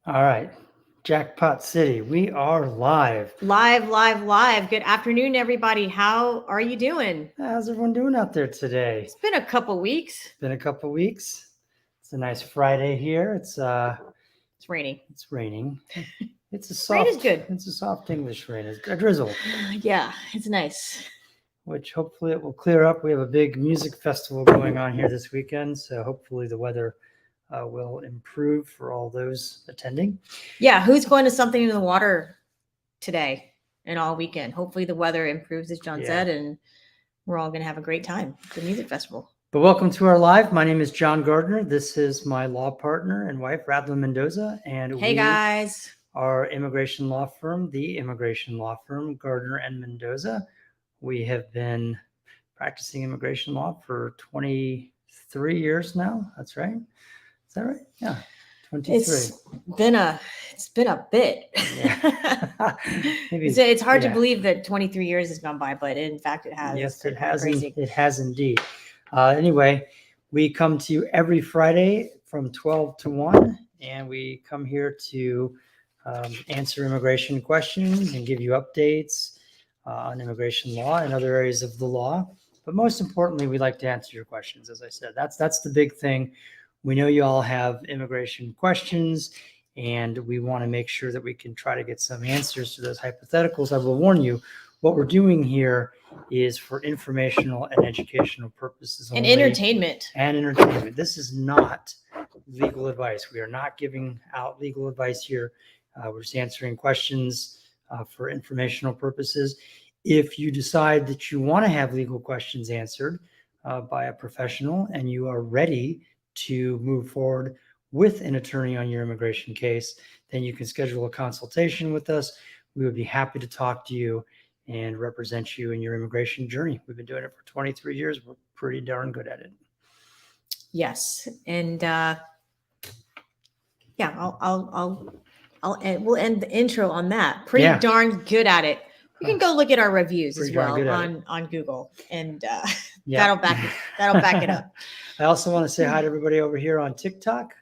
All right. Jackpot City. We are live. Live. Good afternoon, everybody. How are you doing? How's everyone doing out there today? It's been a couple weeks. It's been a couple weeks. It's a nice Friday here. It's raining. it's raining. It's a Rain is soft good. it's a soft English rain. It's a drizzle, Yeah, it's nice. which hopefully it will clear up. We have a big music festival going on here this weekend, so hopefully the weather will improve for all those attending. Yeah, who's going to something in the water today and all weekend? Hopefully the weather improves, as John Yeah. said, and we're all going to have a great time at the music festival. But welcome to our live. My name is John Gardner. This is my law partner and wife, Radlyn Mendoza, and Hey, guys. our immigration law firm, the immigration law firm, Gardner and Mendoza. We have been practicing immigration law for 23 years now. That's right. Is that right? Yeah. 23. It's been a bit. Yeah. Maybe, it's hard to yeah. believe that 23 years has gone by, but in fact it has. Yes, It's it kinda has. crazy. It has indeed. Anyway, we come to you every Friday from 12 to 1, and we come here to answer immigration questions and give you updates on immigration law and other areas of the law. But most importantly, we like to answer your questions. As I said, that's the big thing. We know you all have immigration questions, and we want to make sure that we can try to get some answers to those hypotheticals. I will warn you, what we're doing here is for informational and educational purposes And only. entertainment. This is not legal advice. We are not giving out legal advice here. We're just answering questions for informational purposes. If you decide that you want to have legal questions answered by a professional and you are ready to move forward with an attorney on your immigration case, then you can schedule a consultation with us. We would be happy to talk to you and represent you in your immigration journey. We've been doing it for 23 years. We're pretty darn good at it. Yes, and yeah, we'll end the intro on that. Pretty darn good at it. You can go look at our reviews as well on Google, and that'll back it up. I also want to say hi to everybody over here on TikTok.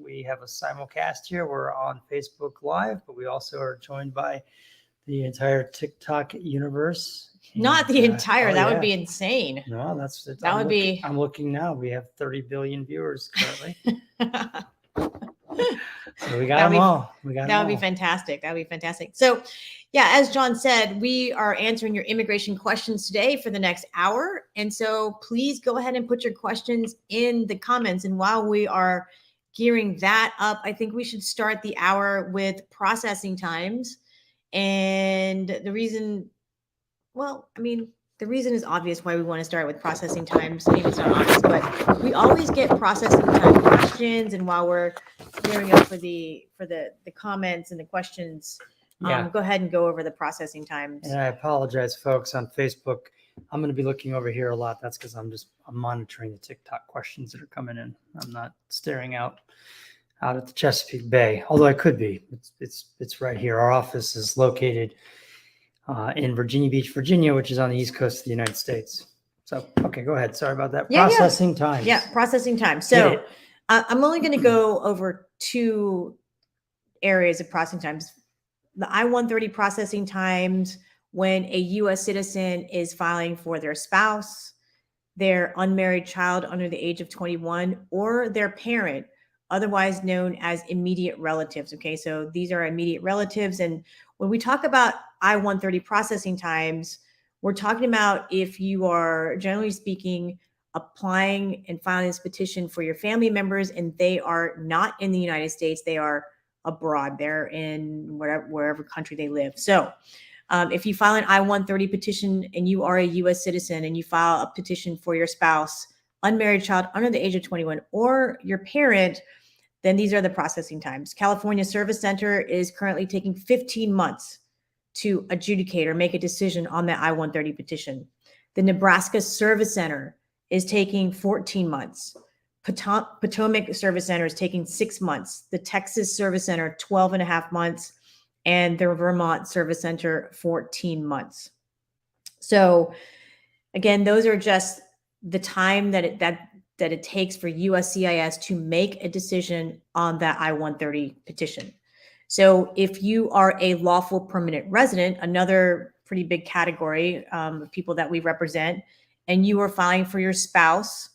We have a simulcast here. We're on Facebook Live, but we also are joined by the entire TikTok universe. Not the entire. That would be insane. No, I'm looking now. We have 30 billion viewers currently. So we got them all. That would be fantastic. That would be fantastic. So, yeah, as John said, we are answering your immigration questions today for the next hour. And so please go ahead and put your questions in the comments. And while we are gearing that up, I think we should start the hour with processing times. And the reason is obvious why we want to start with processing times. Maybe it's not obvious, but we always get processing time questions. And while we're gearing up for the comments and the questions, go ahead and go over the processing times. And I apologize, folks, on Facebook. I'm going to be looking over here a lot. That's because I'm monitoring the TikTok questions that are coming in. I'm not staring out at the Chesapeake Bay, although I could be. It's right here. Our office is located in Virginia Beach, Virginia, which is on the east coast of the United States. So, okay, go ahead. Sorry about that. Processing time. Yeah, processing time. So I'm only going to go over two areas of processing times. The I-130 processing times when a U.S. citizen is filing for their spouse, their unmarried child under the age of 21, or their parent, otherwise known as immediate relatives. Okay, so these are immediate relatives. And when we talk about I-130 processing times, we're talking about if you are, generally speaking, applying and filing this petition for your family members and they are not in the United States, they are abroad, they're in wherever country they live. So if you file an I-130 petition and you are a U.S. citizen and you file a petition for your spouse, unmarried child under the age of 21, or your parent, then these are the processing times. California Service Center is currently taking 15 months to adjudicate or make a decision on the I-130 petition. The Nebraska Service Center is taking 14 months. Potomac Service Center is taking 6 months. The Texas Service Center, 12 and a half months. And the Vermont Service Center, 14 months. So again, those are just the time that it takes for USCIS to make a decision on that I-130 petition. So if you are a lawful permanent resident, another pretty big category of people that we represent, and you are filing for your spouse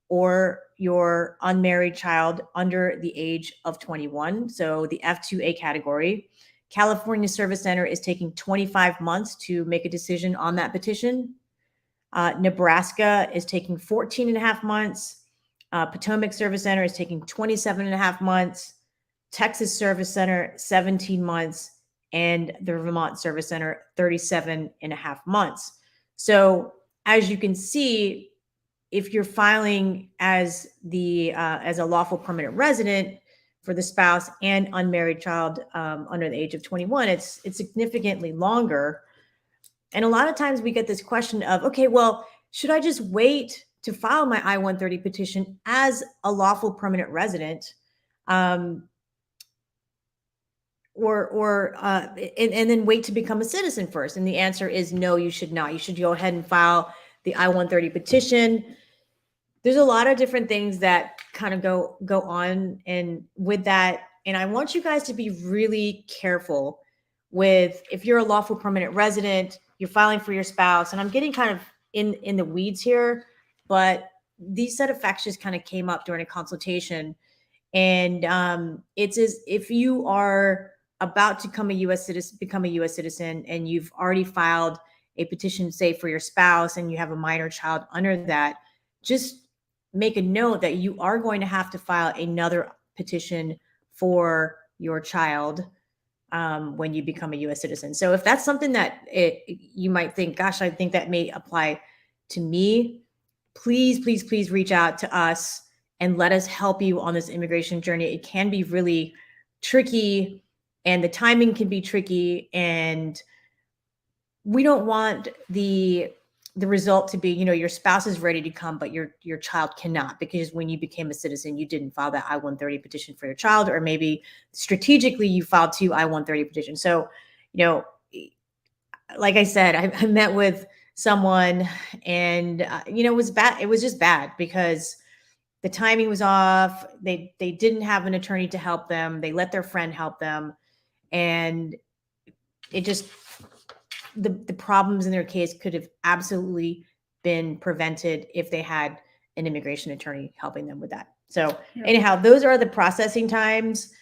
or your unmarried child under the age of 21, so the F2A category, California Service Center is taking 25 months to make a decision on that petition. Nebraska is taking 14 and a half months. Potomac Service Center is taking 27 and a half months. Texas Service Center, 17 months. And the Vermont Service Center, 37 and a half months. So as you can see, if you're filing as a lawful permanent resident for the spouse and unmarried child under the age of 21, it's significantly longer. And a lot of times we get this question of, okay, well, should I just wait to file my I-130 petition as a lawful permanent resident? And then wait to become a citizen first? And the answer is no, you should not. You should go ahead and file the I-130 petition. There's a lot of different things that kind of go on and with that. And I want you guys to be really careful with, if you're a lawful permanent resident, you're filing for your spouse, and I'm getting kind of in the weeds here, but these set of facts just kind of came up during a consultation. And it's as if you are about to become a U.S. citizen, and you've already filed a petition, say for your spouse, and you have a minor child under that, just make a note that you are going to have to file another petition for your child when you become a U.S. citizen. So if that's something that you might think, gosh, I think that may apply to me, please, please, please reach out to us and let us help you on this immigration journey. It can be really tricky, and the timing can be tricky, and we don't want the result to be, your spouse is ready to come, but your child cannot, because when you became a citizen, you didn't file that I-130 petition for your child, or maybe strategically you filed 2 I-130 petitions. So, like I said, I met with someone, and it was bad. It was just bad because the timing was off. They didn't have an attorney to help them. They let their friend help them, and it just, the problems in their case could have absolutely been prevented if they had an immigration attorney helping them with that. So anyhow, those are the processing times.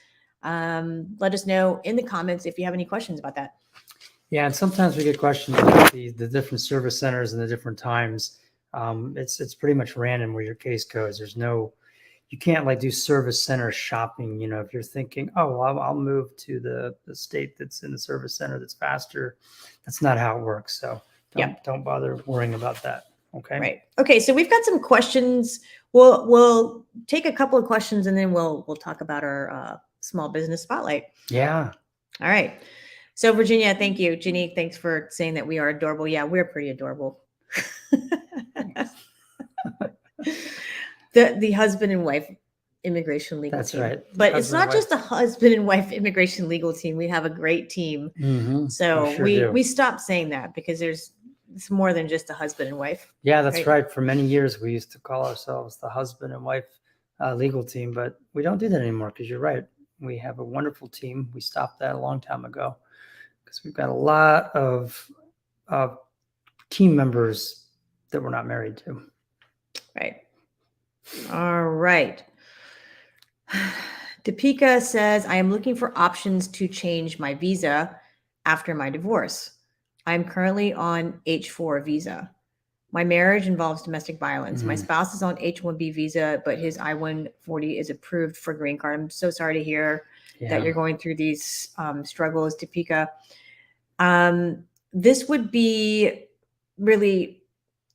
Let us know in the comments if you have any questions about that. Yeah, and sometimes we get questions about the different service centers and the different times. It's pretty much random where your case goes. You can't like do service center shopping. If you're thinking, oh, well, I'll move to the state that's in the service center that's faster. That's not how it works. So don't bother worrying about that. Okay. Right. Okay. So we've got some questions. We'll take a couple of questions, and then we'll talk about our small business spotlight. Yeah. All right. So Virginia, thank you. Ginny, thanks for saying that we are adorable. Yeah, we're pretty adorable. The husband and wife immigration legal That's team. right. But it's not just the husband and wife immigration legal team. We have a great team. Mm-hmm. So we stopped saying that because it's more than just a husband and wife. Yeah, that's right. For many years, we used to call ourselves the husband and wife legal team, but we don't do that anymore because you're right. We have a wonderful team. We stopped that a long time ago because we've got a lot of team members that we're not married to. Right. All right. Deepika says, I am looking for options to change my visa after my divorce. I am currently on H-4 visa. My marriage involves domestic violence. My spouse is on H-1B visa, but his I-140 is approved for green card. I'm so sorry to hear that you're going through these struggles, Deepika. This would be really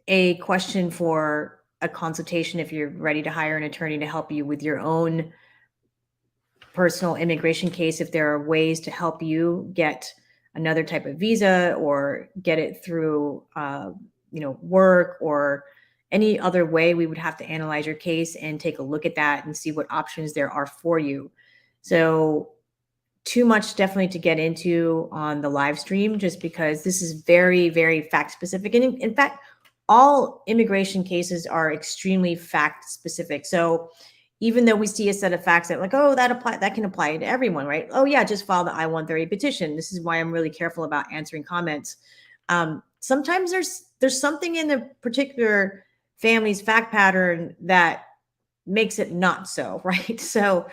a question for a consultation if you're ready to hire an attorney to help you with your own personal immigration case. If there are ways to help you get another type of visa or get it through, work or any other way, we would have to analyze your case and take a look at that and see what options there are for you. So too much definitely to get into on the live stream, just because this is very, very fact specific. And in fact, all immigration cases are extremely fact specific. So even though we see a set of facts that like, oh, that can apply to everyone, right? Oh yeah, just file the I-130 petition. This is why I'm really careful about answering comments. Sometimes there's something in the particular family's fact pattern that makes it not so, right? So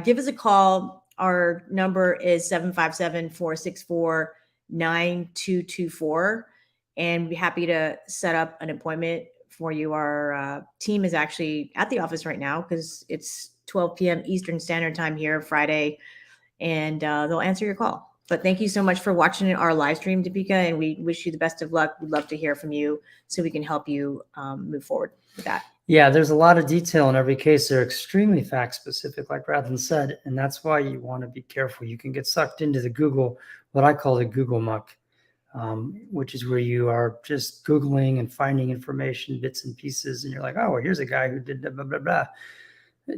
give us a call. Our number is 757-464-9224, and we'd be happy to set up an appointment for you. Our team is actually at the office right now because it's 12 p.m. Eastern Standard Time here Friday, and they'll answer your call. But thank you so much for watching our live stream, Deepika, and we wish you the best of luck. We'd love to hear from you so we can help you move forward with that. Yeah, there's a lot of detail in every case. They're extremely fact specific, like Radlyn said, and that's why you want to be careful. You can get sucked into the Google, what I call the Google muck, which is where you are just Googling and finding information, bits and pieces, and you're like, oh, well, here's a guy who did blah, blah, blah, blah.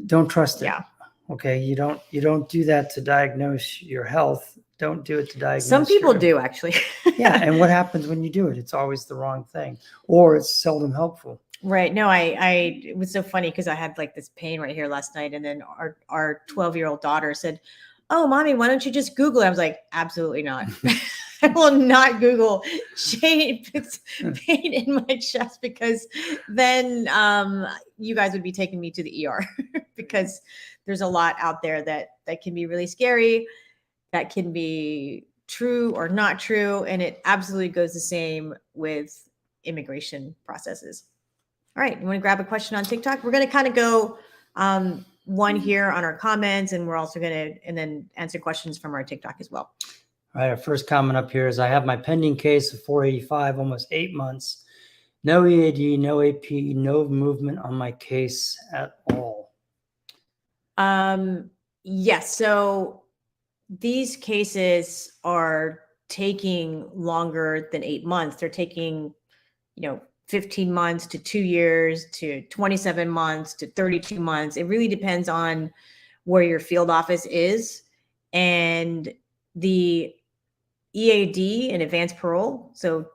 Don't trust it. Yeah. Okay, you don't do that to diagnose your health. Don't do it to diagnose. Some people do, actually. Yeah, and what happens when you do it? It's always the wrong thing, or it's seldom helpful. Right. No, it was so funny because I had like this pain right here last night, and then our 12-year-old daughter said, "Oh, mommy, why don't you just Google it?" I was like, "Absolutely not. I will not Google pain in my chest, because then you guys would be taking me to the ER because there's a lot out there that can be really scary, that can be true or not true, and it absolutely goes the same with immigration processes." All right, you want to grab a question on TikTok? We're going to kind of go one here on our comments, and we're also going to and then answer questions from our TikTok as well. All right, our first comment up here is, I have my pending case of 485, almost 8 months. No EAD, no AP, no movement on my case at all. Yes, so these cases are taking longer than 8 months. They're taking, 15 months to 2 years to 27 months to 32 months. It really depends on where your field office is and the EAD and advanced parole. So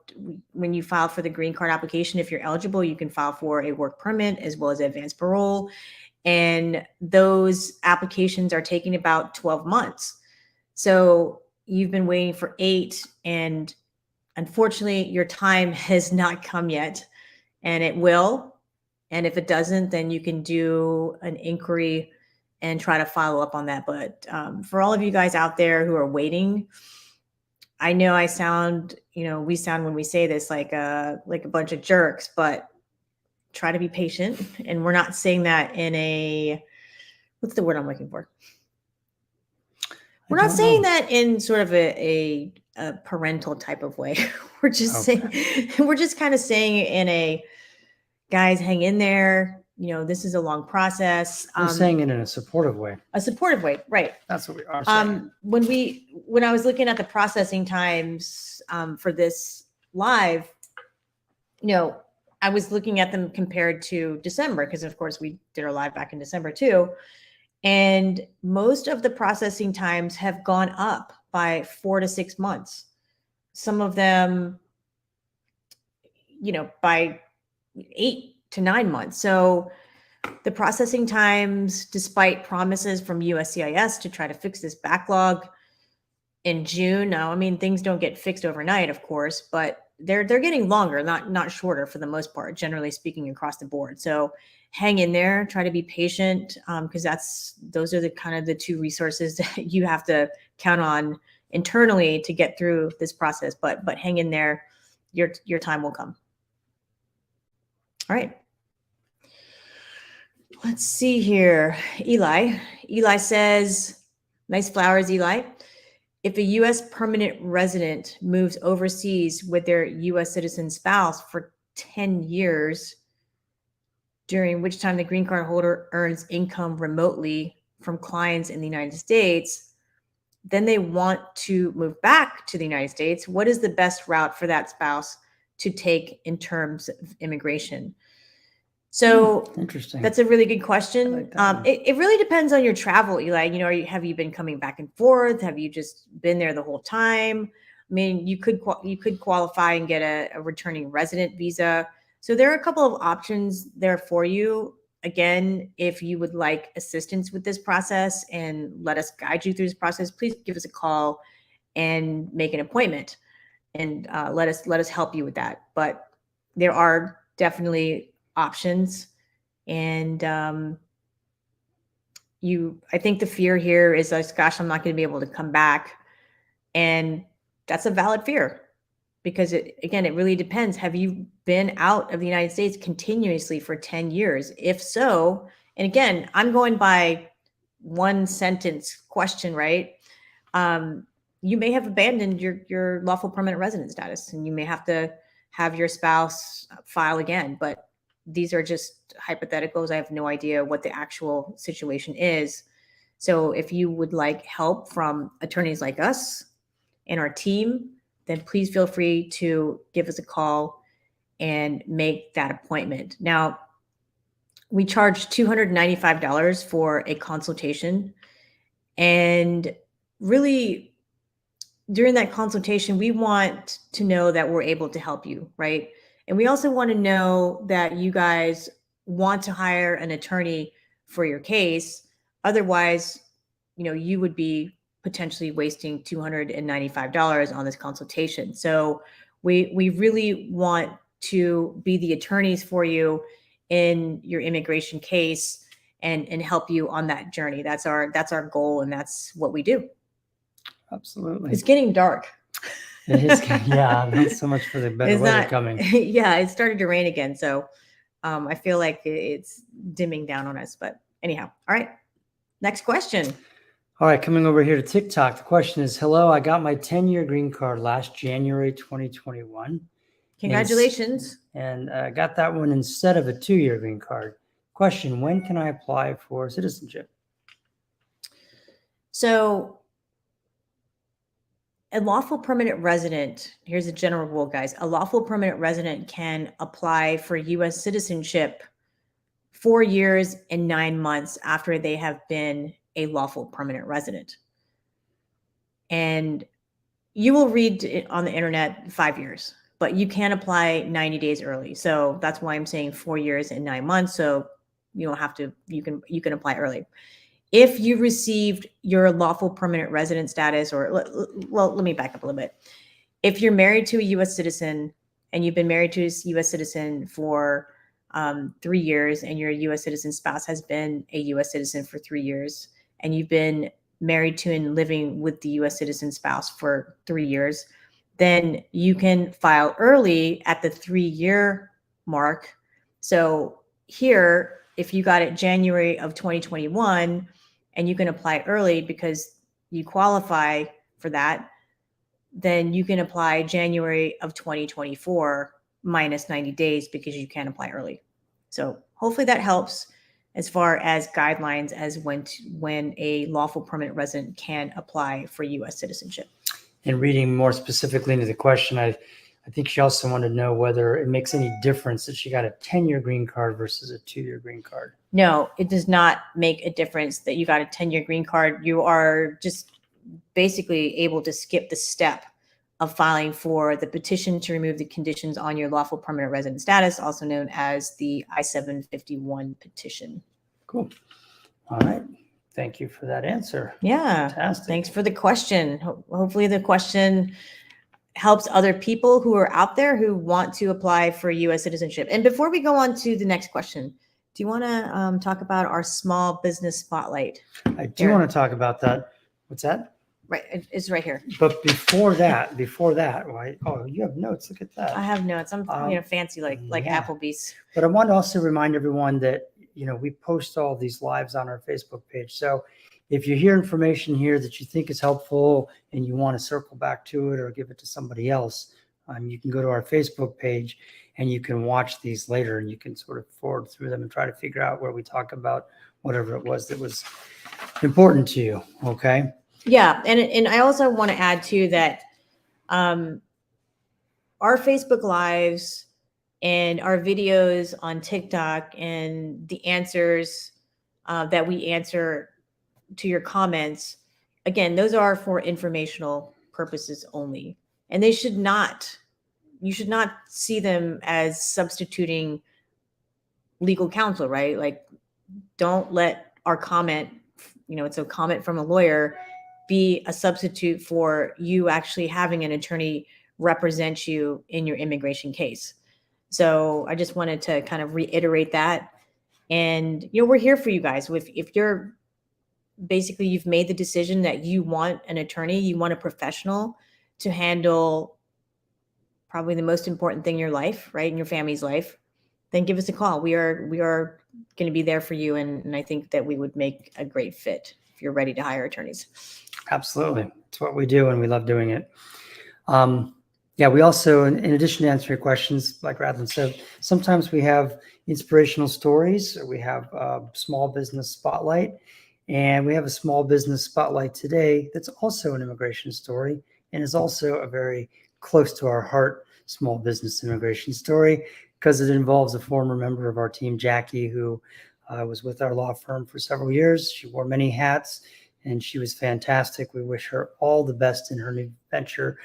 when you file for the green card application, if you're eligible, you can file for a work permit as well as advanced parole. And those applications are taking about 12 months. So you've been waiting for 8, and unfortunately, your time has not come yet, and it will. And if it doesn't, then you can do an inquiry and try to follow up on that. But for all of you guys out there who are waiting, I know I sound, we sound when we say this like a bunch of jerks, but try to be patient. And we're not saying that in a, what's the word I'm looking for? We're not saying that in sort of a parental type of way. We're just saying, we're just kind of saying it in a, guys, hang in there. This is a long process. I'm saying it in a supportive way. A supportive way, right? That's what we are saying. When I was looking at the processing times for this live, I was looking at them compared to December, because of course we did our live back in December too. And most of the processing times have gone up by 4 to 6 months. Some of them, by 8 to 9 months. So the processing times, despite promises from USCIS to try to fix this backlog in June. Now, I mean, things don't get fixed overnight, of course, but they're getting longer, not shorter for the most part, generally speaking, across the board. So hang in there, try to be patient, because those are the kind of the two resources that you have to count on internally to get through this process. But hang in there, your time will come. All right. Let's see here. Eli says, nice flowers, Eli. If a U.S. permanent resident moves overseas with their U.S. citizen spouse for 10 years, during which time the green card holder earns income remotely from clients in the United States, then they want to move back to the United States, what is the best route for that spouse to take in terms of immigration? So interesting. That's a really good question. Like it really depends on your travel, Eli. Have you been coming back and forth? Have you just been there the whole time? I mean, you could qualify and get a returning resident visa. So there are a couple of options there for you. again, if you would like assistance with this process and let us guide you through this process, please give us a call and make an appointment, and let us help you with that. But there are definitely options, and I think the fear here is like, gosh, I'm not going to be able to come back, and that's a valid fear, because it really depends. Have you been out of the United States continuously for 10 years? If so, and again, I'm going by one sentence question, right? You may have abandoned your lawful permanent resident status, and you may have to have your spouse file again. But these are just hypotheticals. I have no idea what the actual situation is. So if you would like help from attorneys like us and our team, then please feel free to give us a call and make that appointment. Now, we charge $295 for a consultation. And really, during that consultation, we want to know that we're able to help you, right? And we also want to know that you guys want to hire an attorney for your case. Otherwise, you would be potentially wasting $295 on this consultation. So we really want to be the attorneys for you in your immigration case and help you on that journey. That's our goal, and that's what we do. Absolutely. It's getting dark. It is. Yeah, not so much for the better weather coming. Yeah, it started to rain again. So I feel like it's dimming down on us. But anyhow, all right. Next question. All right, coming over here to TikTok. The question is, hello, I got my 10-year green card last January 2021. Congratulations. And got that one instead of a 2-year green card. Question, when can I apply for citizenship? So a lawful permanent resident, here's a general rule, guys. A lawful permanent resident can apply for U.S. citizenship 4 years and 9 months after they have been a lawful permanent resident. And you will read it on the internet 5 years, but you can apply 90 days early. So that's why I'm saying 4 years and 9 months. So you don't have to, you can apply early. If you received your lawful permanent resident status, or well, let me back up a little bit. If you're married to a U.S. citizen and you've been married to a U.S. citizen for 3 years, and your U.S. citizen spouse has been a U.S. citizen for 3 years, and you've been married to and living with the U.S. citizen spouse for 3 years, then you can file early at the 3-year mark. So here, if you got it January of 2021 and you can apply early because you qualify for that, then you can apply January of 2024 minus 90 days because you can apply early. So hopefully that helps as far as guidelines as when a lawful permanent resident can apply for U.S. citizenship. And reading more specifically into the question, I think she also wanted to know whether it makes any difference that she got a 10-year green card versus a 2-year green card. No, it does not make a difference that you got a 10-year green card. You are just basically able to skip the step of filing for the petition to remove the conditions on your lawful permanent resident status, also known as the I-751 petition. Cool. All right. Thank you for that answer. Yeah. Fantastic. Thanks for the question. Hopefully the question helps other people who are out there who want to apply for U.S. citizenship. And before we go on to the next question, do you want to talk about our small business spotlight? I do want to talk about that. What's that? Right, it's right here. But before that, right? Oh, you have notes. Look at that. I have notes. I'm fancy like yeah. Applebee's. But I want to also remind everyone that we post all these lives on our Facebook page. So if you hear information here that you think is helpful and you want to circle back to it or give it to somebody else, you can go to our Facebook page and you can watch these later, and you can sort of forward through them and try to figure out where we talk about whatever it was that was important to you. Okay. Yeah. And I also want to add too that our Facebook lives and our videos on TikTok and the answers that we answer to your comments, again, those are for informational purposes only. And you should not see them as substituting legal counsel, right? Like don't let our comment, it's a comment from a lawyer, be a substitute for you actually having an attorney represent you in your immigration case. So I just wanted to kind of reiterate that. And, we're here for you guys. If you're basically, you've made the decision that you want an attorney, you want a professional to handle probably the most important thing in your life, right? In your family's life, then give us a call. We are going to be there for you. And I think that we would make a great fit if you're ready to hire attorneys. Absolutely. It's what we do and we love doing it. Yeah, we also, in addition to answering questions, like Radlyn said, sometimes we have inspirational stories, or we have a small business spotlight, and we have a small business spotlight today that's also an immigration story and is also a very close to our heart small business immigration story, because it involves a former member of our team, Jackie, who was with our law firm for several years. She wore many hats, and she was fantastic. We wish her all the best in her new venture,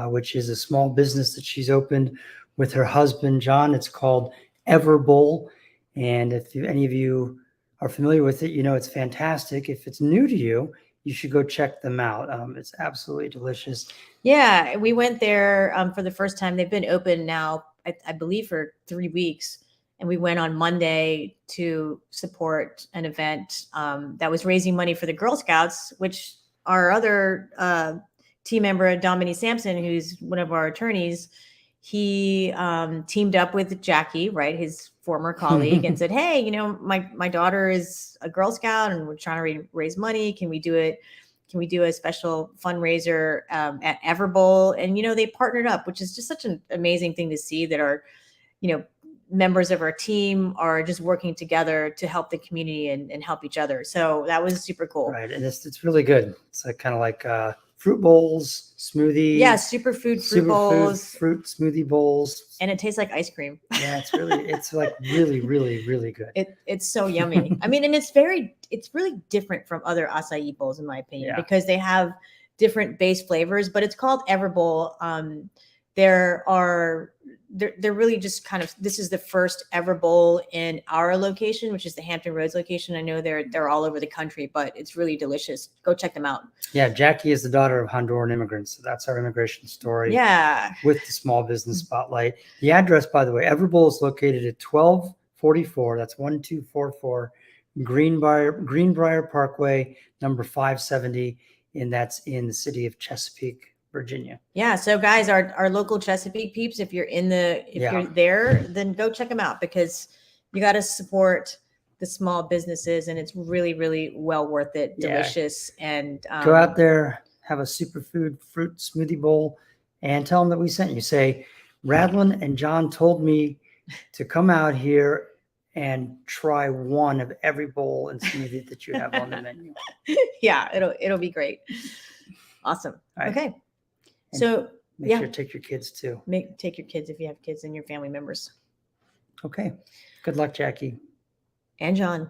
which is a small business that she's opened with her husband, John. It's called Everbowl. And if any of you are familiar with it, it's fantastic. If it's new to you, you should go check them out. It's absolutely delicious. Yeah, we went there for the first time. They've been open now, I believe, for 3 weeks. And we went on Monday to support an event that was raising money for the Girl Scouts, which our other team member, Dominique Sampson, who's one of our attorneys, he teamed up with Jackie, right, his former colleague, and said, hey, my daughter is a Girl Scout and we're trying to raise money. Can we do it? Can we do a special fundraiser at Everbowl? And, they partnered up, which is just such an amazing thing to see, that our, members of our team are just working together to help the community and help each other. So that was super cool. Right. And it's really good. It's kind of like fruit bowls, smoothies. Yeah, fruit bowls. Fruit smoothie bowls. And it tastes like ice cream. Yeah, it's like really, really, really good. It's so yummy. I mean, and it's really different from other acai bowls, in my opinion, because they have different base flavors, but it's called Everbowl. They're really just kind of, this is the first Everbowl in our location, which is the Hampton Roads location. I know they're all over the country, but it's really delicious. Go check them out. Yeah, Jackie is the daughter of Honduran immigrants. So that's our immigration story. Yeah. With the small business spotlight. The address, by the way, Everbowl is located at 1244. That's 1244 Greenbrier Parkway, number 570. And that's in the city of Chesapeake, Virginia. Yeah. So guys, our local Chesapeake peeps, if you're you're there, then go check them out, because you got to support the small businesses, and it's really, really well worth it. Delicious. And go out there, have a superfood fruit smoothie bowl, and tell them that we sent you. Say, Radlyn and John told me to come out here and try one of every bowl and smoothie that you have on the menu. Yeah, it'll be great. Awesome. Right. Okay. And so make sure to take your kids too. Take your kids if you have kids and your family members. Okay. Good luck, Jackie. And John.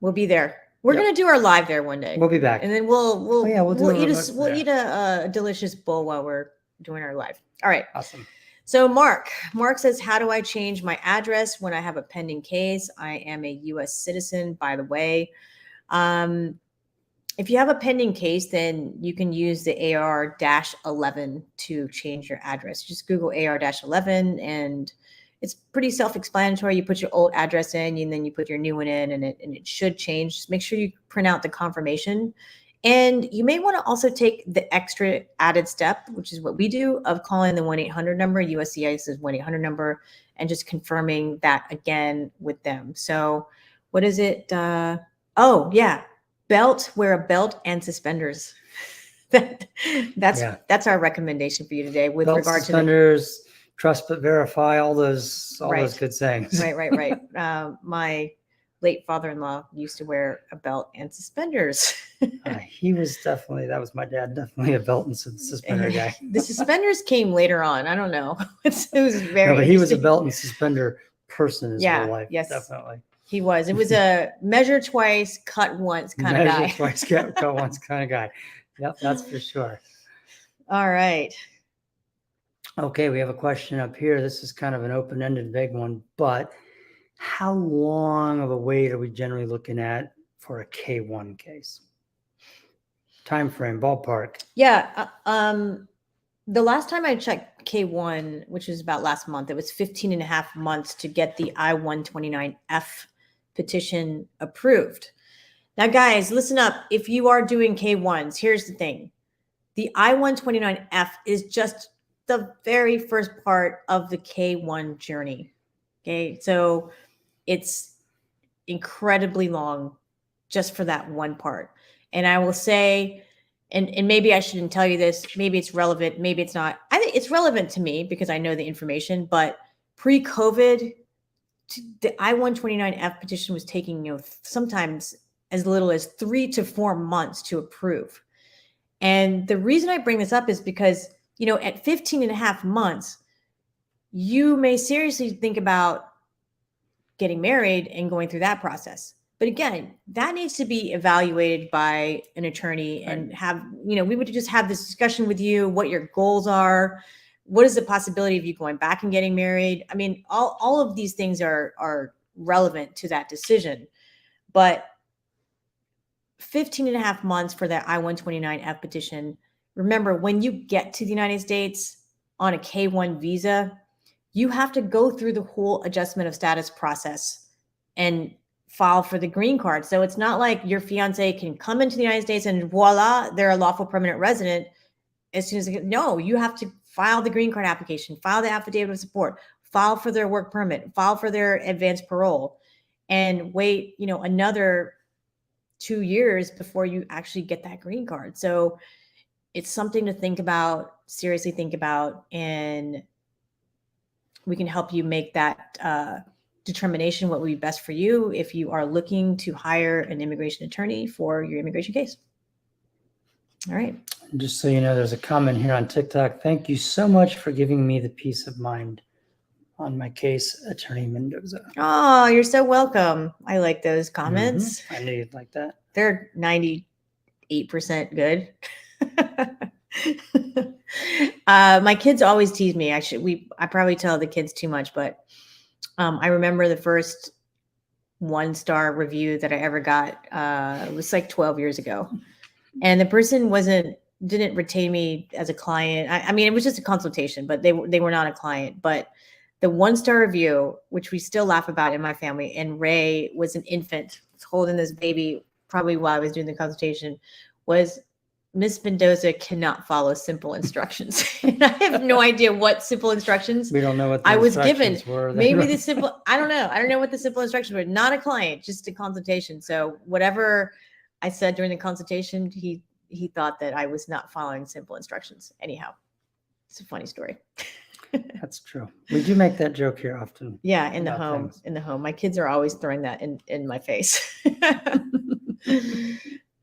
We'll be there. We're gonna do our live there one day. We'll be back. And then we'll eat a delicious bowl while we're doing our live. All right. Awesome. So Mark says, how do I change my address when I have a pending case? I am a U.S. citizen, by the way. If you have a pending case, then you can use the AR-11 to change your address. Just Google AR-11, and it's pretty self-explanatory. You put your old address in, and then you put your new one in, and it should change. Just make sure you print out the confirmation. And you may want to also take the extra added step, which is what we do, of calling the 1-800 number, USCIS's 1-800 number, and just confirming that again with them. So what is it? Wear a belt and suspenders. That's our recommendation for you today with belt, regard suspenders, to trust but verify, all those good sayings. Right. My late father-in-law used to wear a belt and suspenders. He was that was my dad, definitely a belt and suspender guy. The suspenders came later on. I don't know. It was very. No, but he was a belt and suspender person his whole life. Yes, definitely. He was. It was a measure twice, cut once kind of guy. Measure twice, cut once kind of guy. Yep, that's for sure. All right. Okay, we have a question up here. This is kind of an open-ended, vague one, but how long of a wait are we generally looking at for a K1 case? Time frame, ballpark. Yeah. The last time I checked K1, which was about last month, it was 15 and a half months to get the I-129F petition approved. Now, guys, listen up. If you are doing K1s, here's the thing. The I-129F is just the very first part of the K1 journey. Okay. So it's incredibly long just for that one part. And I will say, and maybe I shouldn't tell you this, maybe it's relevant, maybe it's not. I think it's relevant to me because I know the information, but pre-COVID, the I-129F petition was taking, sometimes as little as 3 to 4 months to approve. And the reason I bring this up is because, at 15 and a half months, you may seriously think about getting married and going through that process. But again, that needs to be evaluated by an attorney and we would just have this discussion with you, what your goals are, what is the possibility of you going back and getting married? I mean, all of these things are relevant to that decision. But 15 and a half months for that I-129F petition. Remember, when you get to the United States on a K-1 visa, you have to go through the whole adjustment of status process and file for the green card. So it's not like your fiance can come into the United States and voila, they're a lawful permanent resident as soon as no, you have to file the green card application, file the affidavit of support, file for their work permit, file for their advanced parole, and wait, another 2 years before you actually get that green card. So it's something to think about, seriously think about, and we can help you make that determination what would be best for you if you are looking to hire an immigration attorney for your immigration case. All right. Just so you know, there's a comment here on TikTok. Thank you so much for giving me the peace of mind on my case, Attorney Mendoza. Oh, you're so welcome. I like those comments. I knew you'd like that. They're 98% good. My kids always tease me. I probably tell the kids too much, but I remember the first 1-star review that I ever got. It was like 12 years ago, and the person didn't retain me as a client. I mean, it was just a consultation, but they were not a client. But the 1-star review, which we still laugh about in my family, and Ray was an infant holding this baby probably while I was doing the consultation, was Miss Mendoza cannot follow simple instructions. And I have no idea what simple instructions We don't know what the I was given. instructions were. Maybe the simple, I don't know. I don't know what the simple instructions were. Not a client, just a consultation. So whatever I said during the consultation, he thought that I was not following simple instructions. Anyhow, it's a funny story. That's true. We do make that joke here often. Yeah, in the about home. things. In the home. My kids are always throwing that in my face.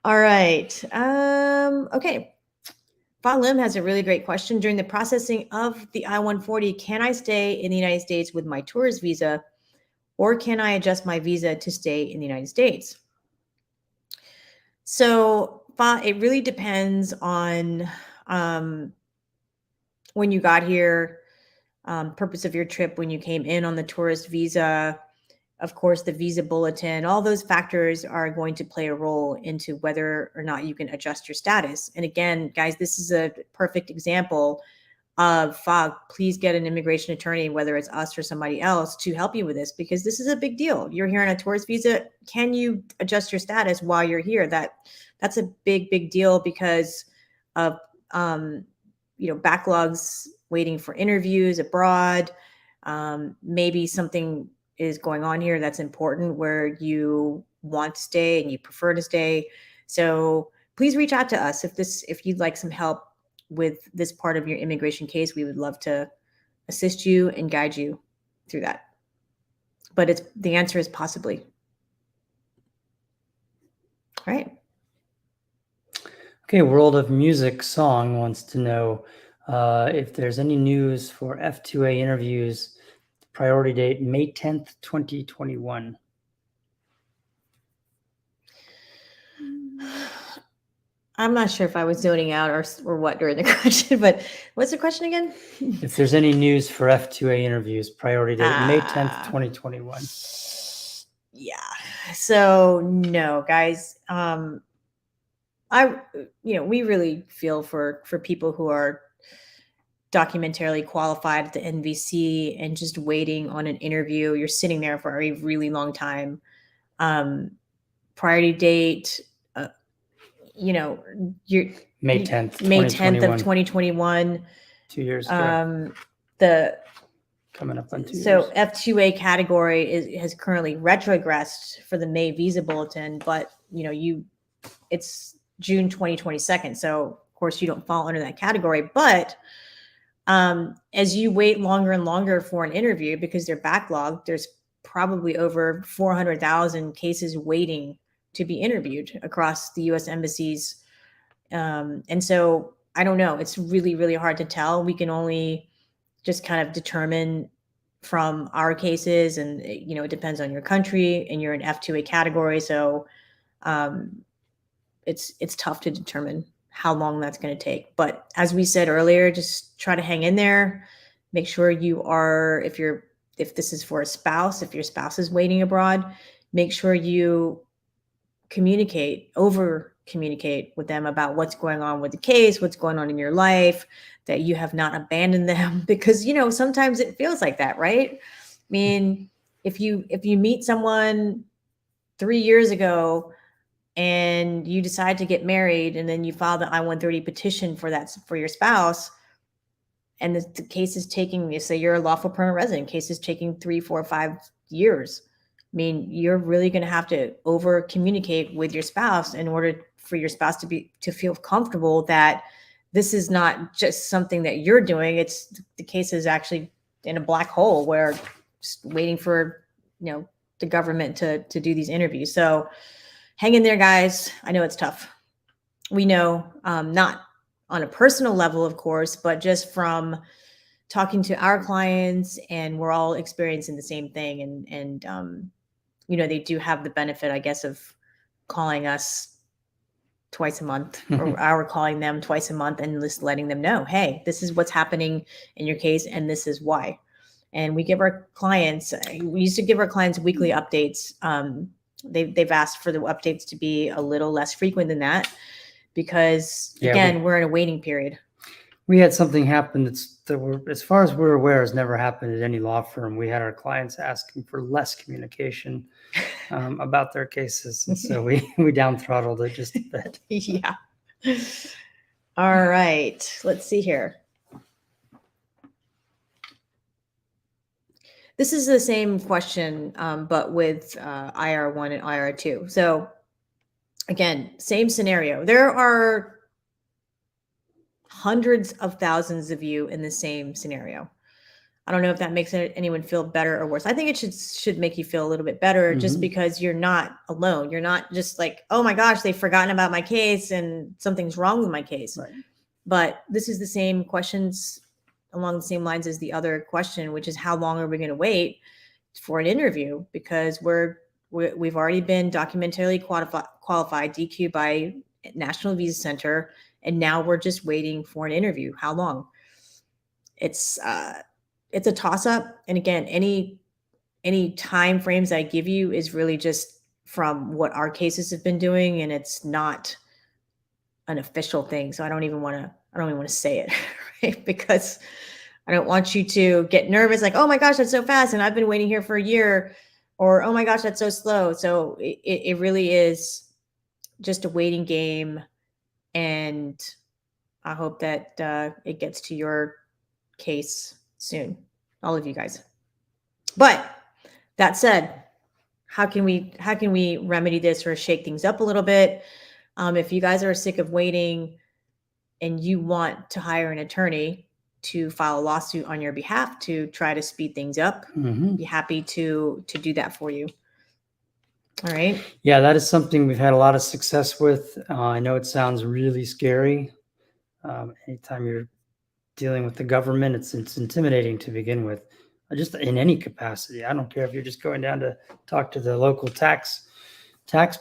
All right. Okay. Fa Lim has a really great question. During the processing of the I-140, can I stay in the United States with my tourist visa, or can I adjust my visa to stay in the United States? So, Fa, it really depends on when you got here, purpose of your trip, when you came in on the tourist visa, of course, the visa bulletin, all those factors are going to play a role into whether or not you can adjust your status. And again, guys, this is a perfect example of FOG. Please get an immigration attorney, whether it's us or somebody else, to help you with this, because this is a big deal. You're here on a tourist visa. Can you adjust your status while you're here? That's a big deal because of backlogs waiting for interviews abroad. Maybe something is going on here that's important where you want to stay and you prefer to stay. So please reach out to us if you'd like some help with this part of your immigration case. We would love to assist you and guide you through that. But the answer is possibly. All right. Okay, World of Music Song wants to know if there's any news for F2A interviews. Priority date, May 10th, 2021. I'm not sure if I was zoning out or what during the question, but what's the question again? If there's any news for F2A interviews, priority date May 10th, Ah. 2021. Yeah. So no, guys. We really feel for people who are documentarily qualified at the NVC and just waiting on an interview. You're sitting there for a really long time. Priority date, you're May 10th, May 10th of 2021. 2021. 2 years ago. The Coming up on 2 So years. F2A category has currently retrogressed for the May visa bulletin, but it's June 2022. So of course you don't fall under that category. But as you wait longer and longer for an interview because they're backlogged, there's probably over 400,000 cases waiting to be interviewed across the U.S. embassies. And so I don't know. It's really, really hard to tell. We can only just kind of determine from our cases, and it depends on your country, and you're in F2A category. So it's tough to determine how long that's going to take. But as we said earlier, just try to hang in there. Make sure if this is for a spouse, if your spouse is waiting abroad, make sure you over communicate with them about what's going on with the case, what's going on in your life, that you have not abandoned them, because sometimes it feels like that, right? I mean, if you meet someone 3 years ago and you decide to get married, and then you file the I-130 petition for your spouse, and the case is taking, say you're a lawful permanent resident, case is taking 3, 4, 5 years. I mean, you're really going to have to over communicate with your spouse in order for your spouse to feel comfortable that this is not just something that you're doing. It's the case is actually in a black hole where just waiting for, the government to do these interviews. So hang in there, guys. I know it's tough. We know, not on a personal level, of course, but just from talking to our clients, and we're all experiencing the same thing. And they do have the benefit, I guess, of calling us twice a month, or our calling them twice a month, and just letting them know, hey, this is what's happening in your case, and this is why. And we used to give our clients weekly updates. They've asked for the updates to be a little less frequent than that, because we're in a waiting period. We had something happen as far as we're aware, has never happened at any law firm. We had our clients asking for less communication about their cases, and so we down throttled it just a bit. Yeah. All right. Let's see here. This is the same question, but with IR1 and IR2. So again, same scenario. There are hundreds of thousands of you in the same scenario. I don't know if that makes anyone feel better or worse. I think it should make you feel a little bit better, just because you're not alone. You're not just like, oh my gosh, they've forgotten about my case and something's wrong with my case. Right. But this is the same questions along the same lines as the other question, which is how long are we going to wait for an interview? Because we've already been documentarily qualified, DQ by National Visa Center, and now we're just waiting for an interview. How long? It's a toss-up. And again, any time frames I give you is really just from what our cases have been doing, and it's not an official thing. So I don't even want to say it, right? Because I don't want you to get nervous, like, oh my gosh, that's so fast, and I've been waiting here for a year, or oh my gosh, that's so slow. So it really is just a waiting game, and I hope that it gets to your case soon, all of you guys. But that said, how can we remedy this or shake things up a little bit? If you guys are sick of waiting and you want to hire an attorney to file a lawsuit on your behalf to try to speed things up, be happy to do that for you. All right. Yeah, that is something we've had a lot of success with. I know it sounds really scary. Anytime you're dealing with the government, it's intimidating to begin with, just in any capacity. I don't care if you're just going down to talk to the local tax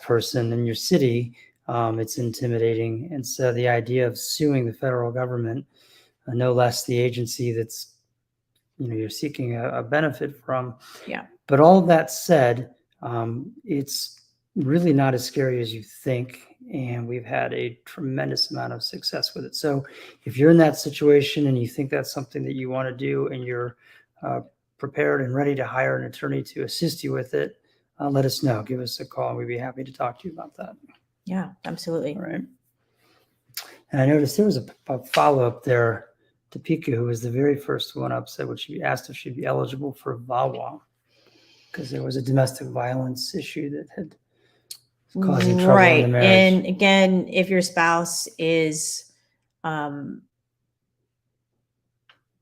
person in your city. It's intimidating. And so the idea of suing the federal government, no less the agency that's, you're seeking a benefit from. Yeah. But all of that said, it's really not as scary as you think. And we've had a tremendous amount of success with it. So if you're in that situation and you think that's something that you want to do and you're prepared and ready to hire an attorney to assist you with it, let us know. Give us a call. We'd be happy to talk to you about that. Yeah, absolutely. All right. And I noticed there was a follow-up there. Topeka, who was the very first one up, said she asked if she'd be eligible for VAWA because there was a domestic violence issue that had causing trouble in the marriage. And again, if your spouse is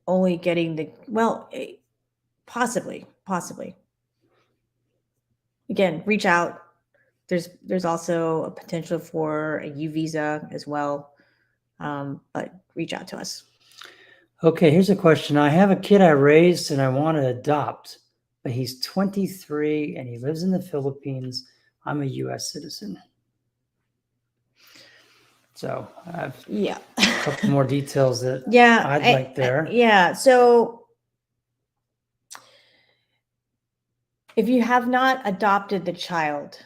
only getting possibly. Again, reach out. There's also a potential for a U visa as well, but reach out to us. Okay, here's a question. I have a kid I raised and I want to adopt, but he's 23 and he lives in the Philippines. I'm a U.S. citizen. So I have a couple more details that I'd like there. So if you have not adopted the child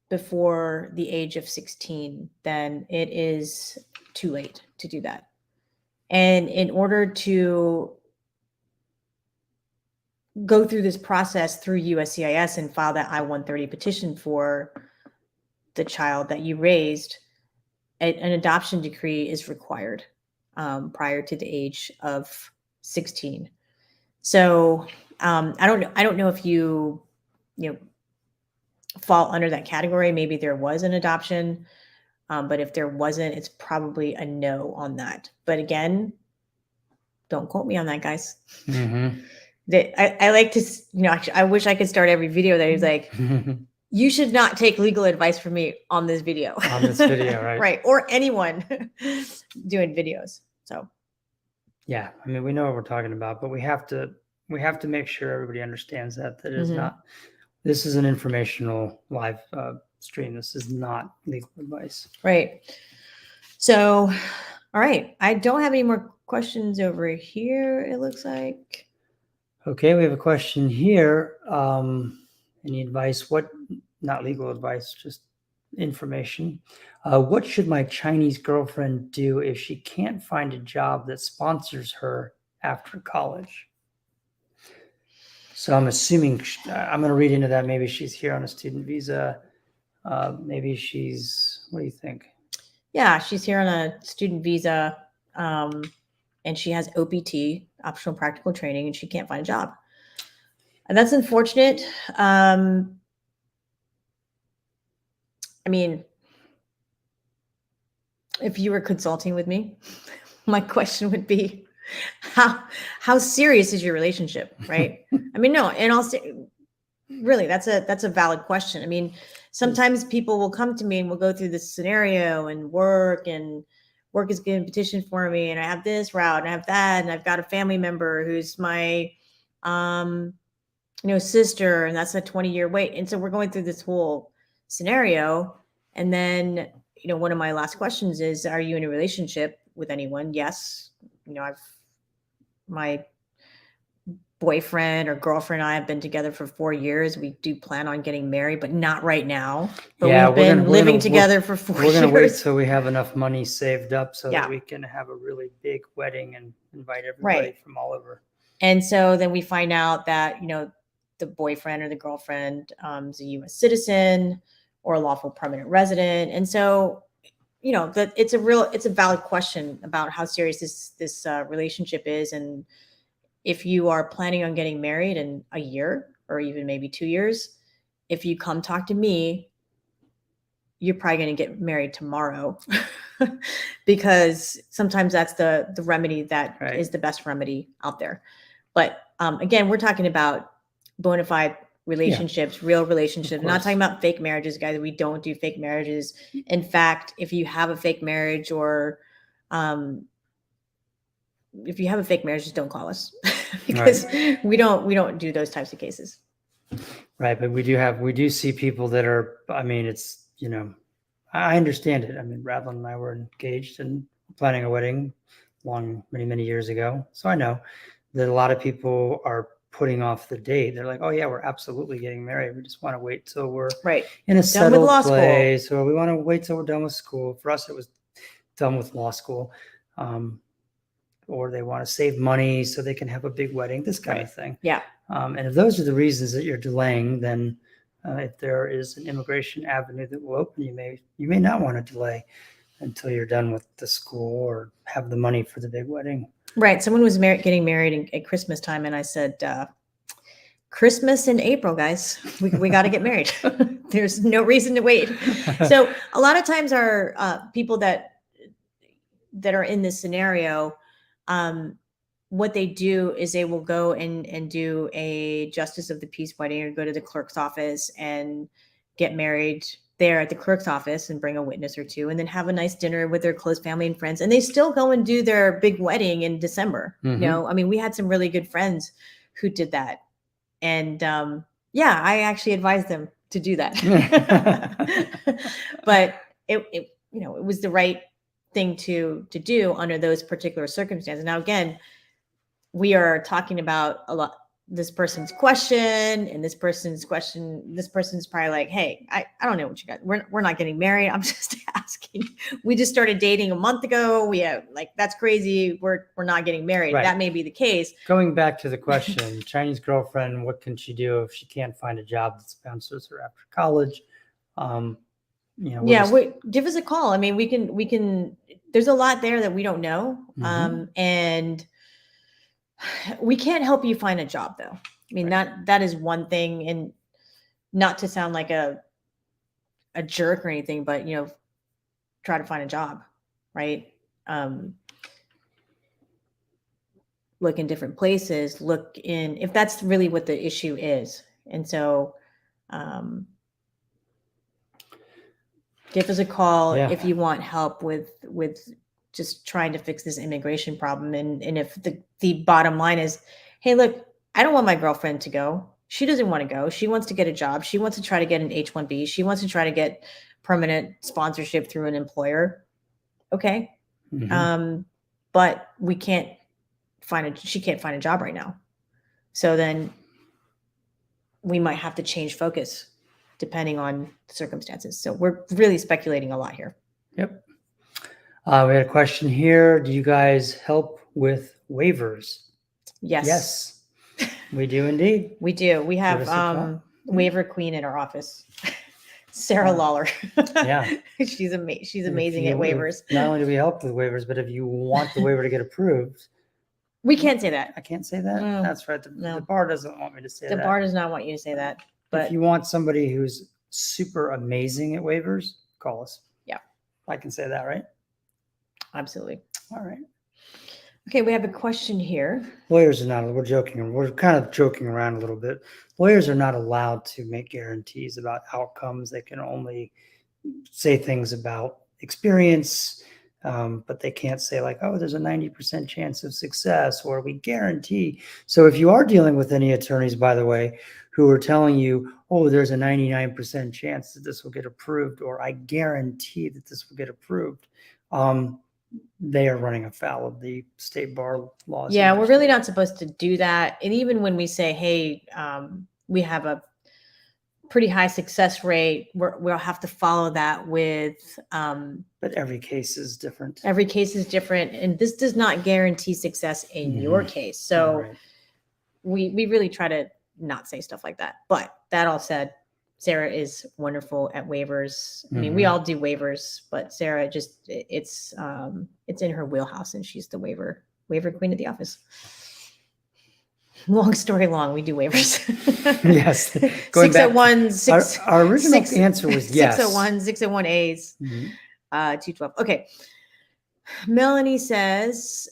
before the age of 16, then it is too late to do that. And in order to go through this process through USCIS and file that I-130 petition for the child that you raised, an adoption decree is required prior to the age of 16. So I don't know if you fall under that category. Maybe there was an adoption, but if there wasn't, it's probably a no on that. But again, don't quote me on that, guys. Mm-hmm. I like to, actually, I wish I could start every video that he's like, you should not take legal advice from me on this video. On this video, right? Right. Or anyone doing videos. So. Yeah. I mean, we know what we're talking about, but we have to make sure everybody understands that is not, this is an informational live stream. This is not legal advice. Right. So, all right. I don't have any more questions over here, it looks like. Okay, we have a question here. Any advice? Not legal advice, just information. What should my Chinese girlfriend do if she can't find a job that sponsors her after college? So I'm assuming, I'm going to read into that. Maybe she's here on a student visa. Maybe she's, what do you think? Yeah, she's here on a student visa. And she has OPT, optional practical training, and she can't find a job. And that's unfortunate. I mean, if you were consulting with me, my question would be, how serious is your relationship, right? I mean, no, and also, really, that's a valid question. I mean, sometimes people will come to me and we'll go through this scenario and work is getting petitioned for me, and I have this route and I have that, and I've got a family member who's my sister, and that's a 20-year wait. And so we're going through this whole scenario. And then, one of my last questions is, are you in a relationship with anyone? Yes. My boyfriend or girlfriend and I have been together for 4 years. We do plan on getting married, but not right now. But we've been living together for 4 years. We're going to wait till we have enough money saved up so that we can have a really big wedding and invite everybody from all over. And so then we find out that, the boyfriend or the girlfriend is a U.S. citizen or a lawful permanent resident. And so, that it's a valid question about how serious this relationship is. And if you are planning on getting married in a year or even maybe 2 years, if you come talk to me, you're probably going to get married tomorrow because sometimes that's the remedy that is the best remedy out there. But again, we're talking about bona fide relationships, real relationships. We're not talking about fake marriages, guys. We don't do fake marriages. In fact, if you have a fake marriage or if you have a fake marriage, just don't call us because we don't do those types of cases. Right. But we do see people that are, I mean, it's, I understand it. I mean, Radlyn and I were engaged and planning a wedding many years ago. So I know that a lot of people are putting off the date. They're like, oh yeah, we're absolutely getting married. We just want to wait till we're Right. in a Done with settled law school. place, or we want to wait till we're done with school. For us, it was done with law school. Or they want to save money so they can have a big wedding, this kind Right. of thing. Yeah. And if those are the reasons that you're delaying, then if there is an immigration avenue that will open, you may not want to delay until you're done with the school or have the money for the big wedding. Right. Someone was getting married at Christmas time, and I said, Christmas in April, guys. We got to get married. There's no reason to wait. So a lot of times our people that are in this scenario, what they do is they will go and do a justice of the peace wedding, or go to the clerk's office and get married there at the clerk's office and bring a witness or two, and then have a nice dinner with their close family and friends. And they still go and do their big wedding in December. Mhm. You know, I mean, we had some really good friends who did that. And yeah, I actually advised them to do that. But it was the right thing to do under those particular circumstances. Now, again, we are talking about this person's question, and this person's probably like, hey, I don't know what you got. We're not getting married. I'm just asking. We just started dating a month ago. We have, like, that's crazy. We're not getting married. Right. That may be the case. Going back to the question, Chinese girlfriend, what can she do if she can't find a job that sponsors her after college? Give us a call. I mean, we can, there's a lot there that we don't know. Mhm. And we can't help you find a job, though. I mean, Right. that is one thing, and not to sound like a jerk or anything, but, try to find a job, right? Look in different places, if that's really what the issue is. And so, give us a call Yeah. if you want help with just trying to fix this immigration problem. And if the bottom line is, hey, look, I don't want my girlfriend to go. She doesn't want to go. She wants to get a job. She wants to try to get an H-1B. She wants to try to get permanent sponsorship through an employer. Okay. Mhm. But she can't find a job right now. So then we might have to change focus depending on the circumstances. So we're really speculating a lot here. Yep. We had a question here. Do you guys help with waivers? Yes. We do indeed. We do. We have Give us a call. waiver queen in our office, Sarah Lawler. Yeah. She's amazing at waivers. Not only do we help with waivers, but if you want the waiver to get approved, We can't say that. I can't say that. No. That's right. No. The bar doesn't want me to say The that. bar does not want you to say that. But if you want somebody who's super amazing at waivers, call us. Yeah. I can say that, right? Absolutely. All right. Okay, we have a question here. Lawyers are not, we're joking. We're kind of joking around a little bit. Lawyers are not allowed to make guarantees about outcomes. They can only say things about experience, but they can't say like, oh, there's a 90% chance of success, or we guarantee. So if you are dealing with any attorneys, by the way, who are telling you, oh, there's a 99% chance that this will get approved, or I guarantee that this will get approved, they are running afoul of the state bar laws. Yeah, we're really not supposed to do that. And even when we say, hey, we have a pretty high success rate, we'll have to follow that with but every case is different. Every case is different, and this does not guarantee success in your case. So Right. we really try to not say stuff like that. But that all said, Sarah is wonderful at waivers. I mean, we all do waivers, but Sarah it's in her wheelhouse, and she's the waiver queen at the office. Long story long, we do waivers. Yes. Going 601, our original answer was yes. 601, 601As, 212. Okay. Melanie says,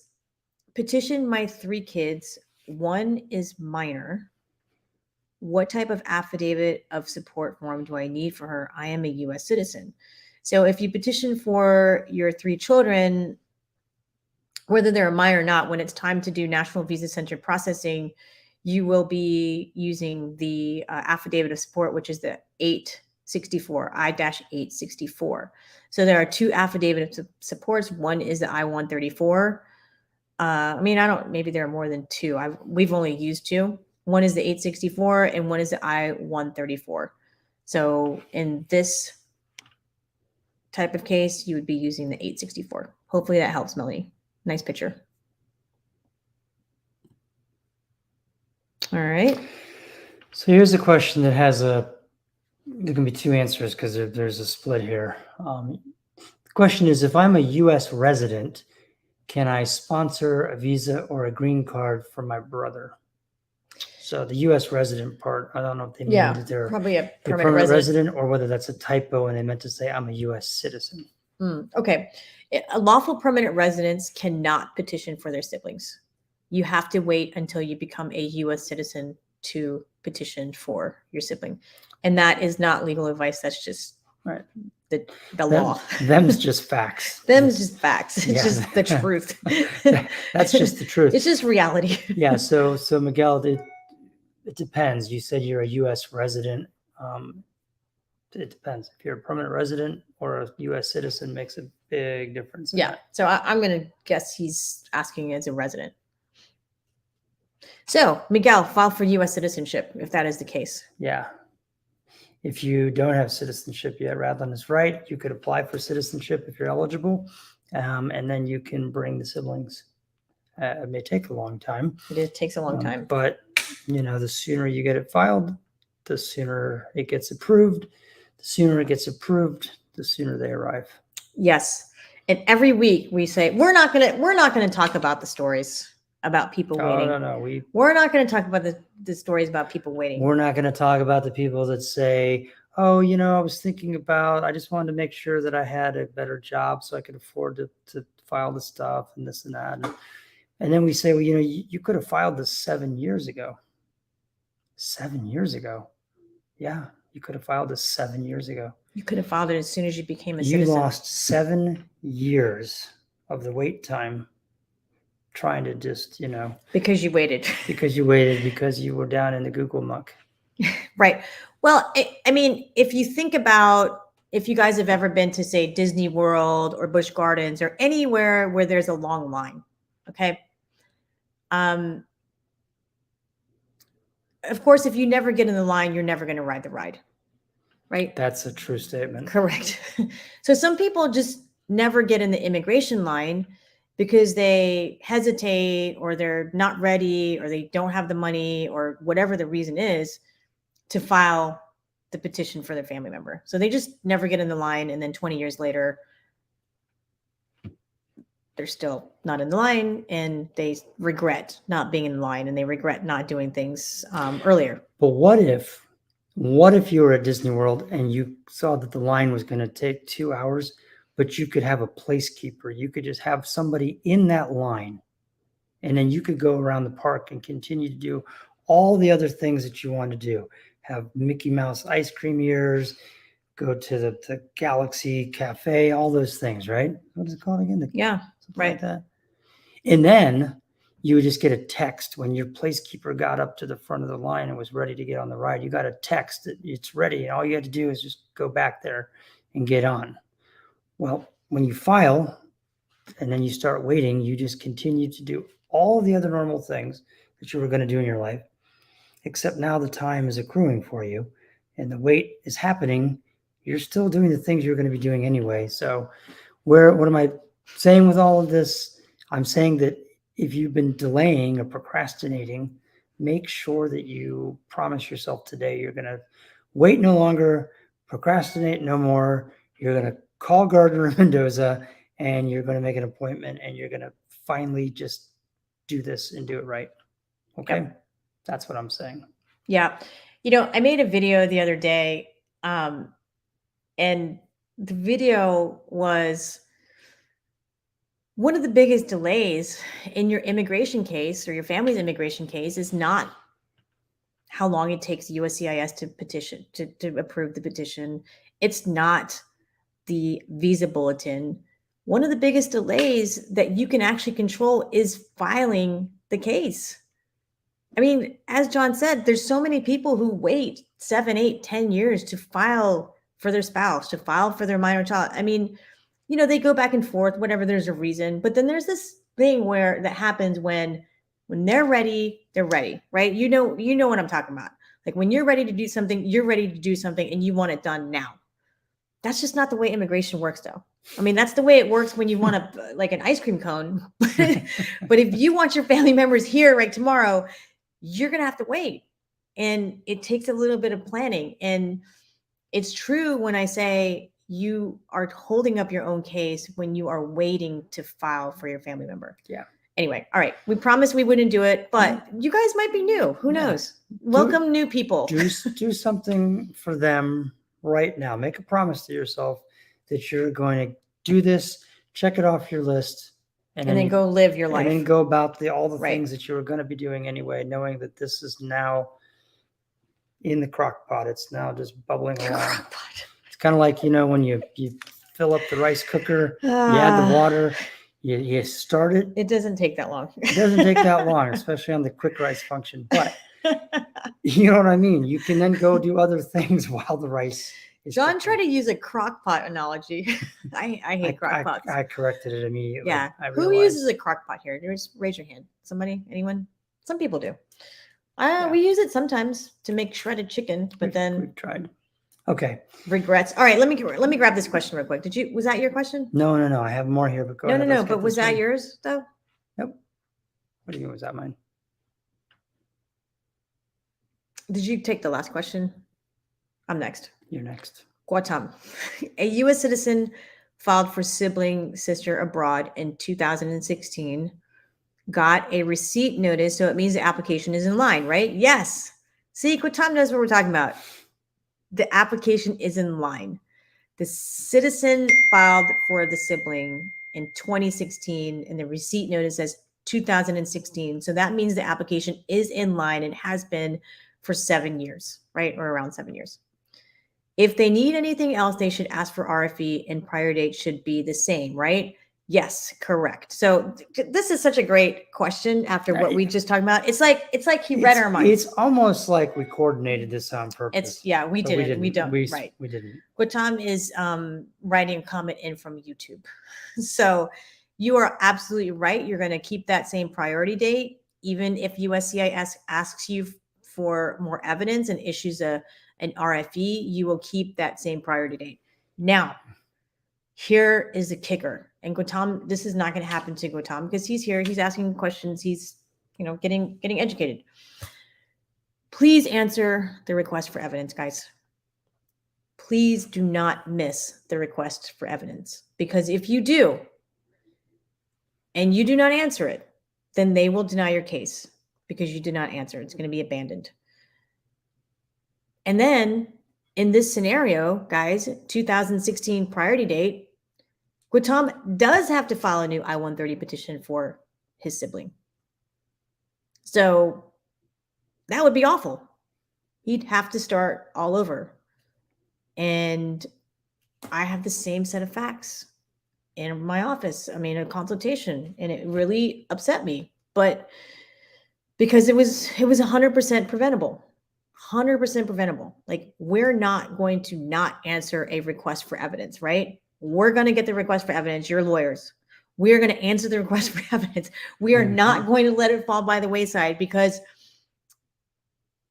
petition my 3 kids. 1 is minor. What type of affidavit of support form do I need for her? I am a U.S. citizen. So if you petition for your 3 children, whether they're a minor or not, when it's time to do National Visa Center processing, you will be using the affidavit of support, which is the 864, I-864. So there are two affidavit of supports. One is the I-134. I mean, maybe there are more than two. We've only used two. One is the 864 and one is the I-134. So in this type of case, you would be using the 864. Hopefully that helps, Melanie. Nice picture. All right. So here's a question that has there can be two answers because there's a split here. The question is, if I'm a U.S. resident, can I sponsor a visa or a green card for my brother? So the U.S. resident part, I don't know if they mean that they're probably a a permanent resident or whether that's a typo and they meant to say I'm a U.S. citizen. Okay. A lawful permanent residents cannot petition for their siblings. You have to wait until you become a U.S. citizen to petition for your sibling. And that is not legal advice. That's just right. the law. Them's just facts. Them's just facts. It's just the truth. That's just the truth. It's just reality. Yeah. So Miguel, it depends. You said you're a U.S. resident. It depends. If you're a permanent resident or a U.S. citizen, makes a big difference. Yeah. So I'm going to guess he's asking as a resident. So Miguel, file for U.S. citizenship if that is the case. Yeah. If you don't have citizenship yet, Radlyn is right. You could apply for citizenship if you're eligible, and then you can bring the siblings. It may take a long time. It takes a long time. But, the sooner you get it filed, the sooner it gets approved. The sooner it gets approved, the sooner they arrive. Yes. And every week we say, we're not going to talk about the stories about people waiting. No. We're not going to talk about the stories about people waiting. We're not going to talk about the people that say, oh, I was thinking about, I just wanted to make sure that I had a better job so I could afford to file the stuff and this and that. And then we say, well, you could have filed this 7 years ago. 7 years ago. Yeah, you could have filed this 7 years ago. You could have filed it as soon as you became a citizen. You lost 7 years of the wait time trying to just, because you waited. Because you were down in the Google muck. Right. Well, I mean, if you think about, if you guys have ever been to, say, Disney World or Busch Gardens or anywhere where there's a long line, okay? Of course, if you never get in the line, you're never going to ride the ride, right? That's a true statement. Correct. So some people just never get in the immigration line because they hesitate or they're not ready or they don't have the money or whatever the reason is to file the petition for their family member. So they just never get in the line. And then 20 years later, they're still not in the line and they regret not being in the line and they regret not doing things earlier. But what if you were at Disney World and you saw that the line was going to take 2 hours, but you could have a placekeeper? You could just have somebody in that line and then you could go around the park and continue to do all the other things that you want to do. Have Mickey Mouse ice cream ears, go to the Galaxy Cafe, all those things, right? What is it called again? Right. Like that. And then you would just get a text when your placekeeper got up to the front of the line and was ready to get on the ride. You got a text that it's ready. And all you had to do is just go back there and get on. Well, when you file and then you start waiting, you just continue to do all the other normal things that you were going to do in your life, except now the time is accruing for you and the wait is happening. You're still doing the things you're going to be doing anyway. So what am I saying with all of this? I'm saying that if you've been delaying or procrastinating, make sure that you promise yourself today you're going to wait no longer, procrastinate no more. You're going to call Gardner Mendoza and you're going to make an appointment and you're going to finally just do this and do it right. Okay. Yep. That's what I'm saying. Yeah. I made a video the other day, and the video was one of the biggest delays in your immigration case or your family's immigration case is not how long it takes USCIS to petition, to approve the petition. It's not the visa bulletin. One of the biggest delays that you can actually control is filing the case. I mean, as John said, there's so many people who wait 7, 8, 10 years to file for their spouse, to file for their minor child. I mean, you know, they go back and forth, whatever, there's a reason. But then there's this thing where that happens when they're ready, right? You know what I'm talking about. Like when you're ready to do something, you're ready to do something and you want it done now. That's just not the way immigration works, though. I mean, that's the way it works when you want to, like an ice cream cone. But if you want your family members here right tomorrow, you're going to have to wait. And it takes a little bit of planning. And it's true when I say you are holding up your own case when you are waiting to file for your family member. Yeah. Anyway, all right. We promised we wouldn't do it, but you guys might be new. Who knows? Welcome, new people. Do something for them right now. Make a promise to yourself that you're going to do this, check it off your list, and then go live your life. And then go about all the things that you were going to be doing anyway, knowing that this is now in the crock pot. It's now just bubbling along. It's kind of like, you know, when you fill up the rice cooker, you add the water, you start it. It doesn't take that long. It doesn't take that long, especially on the quick rice function. But you know what I mean? You can then go do other things while the rice is John cooking. tried to use a crock pot analogy. I hate crock pots. I corrected it immediately. Yeah. Who uses a crock pot here? Just raise your hand. Somebody? Anyone? Some people do. We use it sometimes to make shredded chicken, but we've tried. Okay. Regrets. All right. Let me grab this question real quick. Was that your question? No. I have more here, but go ahead. No. But was that yours though? Nope. What do you mean? Was that mine? Did you take the last question? I'm next. You're next. Guatam. A U.S. citizen filed for sibling sister abroad in 2016, got a receipt notice, so it means the application is in line, right? Yes. See, Guatam knows what we're talking about. The application is in line. The citizen filed for the sibling in 2016, and the receipt notice says 2016. So that means the application is in line and has been for 7 years, right? Or around 7 years. If they need anything else, they should ask for RFE, and prior date should be the same, right? Yes, correct. So this is such a great question after what we just talked about. It's like he read our minds. It's almost like we coordinated this on purpose. We didn't. We don't. We didn't. Guatam is writing a comment in from YouTube. So you are absolutely right. You're going to keep that same priority date, even if USCIS asks you for more evidence and issues an RFE, you will keep that same priority date. Now, here is the kicker. And Guatam, this is not going to happen to Guatam because he's here. He's asking questions. He's, getting educated. Please answer the request for evidence, guys. Please do not miss the request for evidence, because if you do, and you do not answer it, then they will deny your case because you did not answer. It's going to be abandoned. And then in this scenario, guys, 2016 priority date, Guatam does have to file a new I-130 petition for his sibling. So that would be awful. He'd have to start all over. And I have the same set of facts in my office. I mean, a consultation, and it really upset me. But because it was 100% preventable. 100% preventable. Like, we're not going to not answer a request for evidence, right? We're going to get the request for evidence. You're lawyers. We're going to answer the request for evidence. We are not going to let it fall by the wayside because